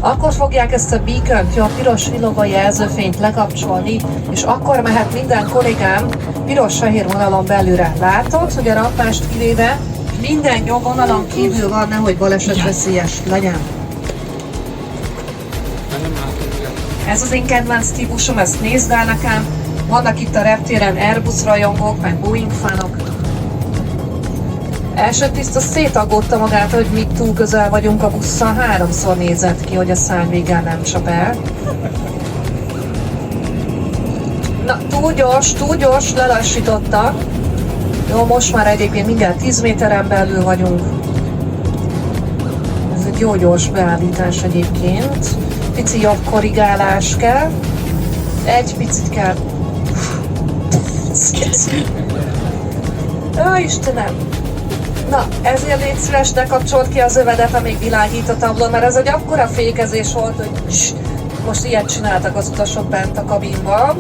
Akkor fogják ezt a beacon-t, a piros villogó jelzőfényt lekapcsolni, és akkor mehet minden kollégám piros-fehér vonalon belülre. Látod, hogy a rampást kivéve minden nyomvonalon kívül van, nehogy balesetveszélyes legyen. Ez az én kedvenc típusom, ezt nézd el nekem. Vannak itt a reptéren Airbus rajongók, meg Boeing fanok. Elsőtiszta szétaggódta magát, hogy mi túl közel vagyunk a busszal, 3-szor nézett ki, hogy a szárnyvéggel nem csap el. Na, túl gyors, lelassítottak. Jó, most már egyébként mindjárt 10 méteren belül vagyunk. Ez egy jó gyors beállítás egyébként. Pici jobb korrigálás kell. Egy picit kell. Ó, Istenem! Na, ezért légy szíves, ne kapcsolt ki az övedet, amíg világít a tablón, mert ez egy akkora fékezés volt, hogy most ilyet csináltak az utasok bent a kabinban.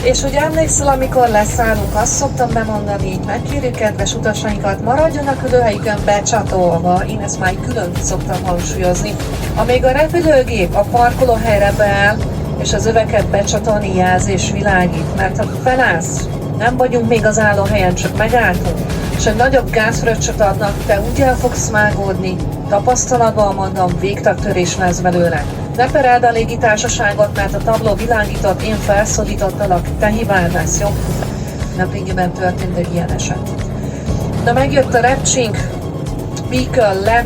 És hogy emlékszel, amikor leszállunk, azt szoktam bemondani, így megkérjük kedves utasainkat, maradjanak ülőhelyükön becsatolva, én ezt már külön szoktam hangsúlyozni. Amíg a repülőgép a parkolóhelyre beáll, és az öveket becsatolni jelzés világít, mert ha felállsz, nem vagyunk még az állóhelyen, csak megálltunk, és egy nagyobb gázfröccsöt adnak, te úgy el fogsz mágódni, tapasztalatban mondom, végtagtörés lesz belőle. Ne pereld a légitársaságot, mert a tabló világított, én felszólítottalak, te hibád lesz, jó? Nemrégiben történt egy ilyen eset. Na, megjött a repcsink, beacon le,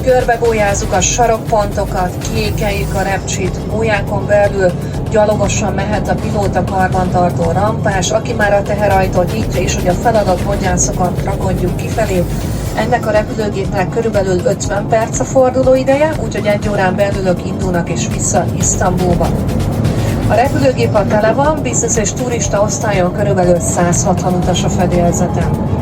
körbebójázzuk a sarokpontokat, kiékeljük a repcsit, bójákon belül gyalogosan mehet a pilóta karbantartó rampás, aki már a teherajtót nyitja, és hogy a feladat hogyászokat rakodjuk kifelé. Ennek a repülőgépnek körülbelül 50 perc a forduló ideje, úgyhogy 1 órán belülök indulnak és vissza Isztambulba. A repülőgép a tele van, business és turista osztályon körülbelül 160 utas a fedélzeten.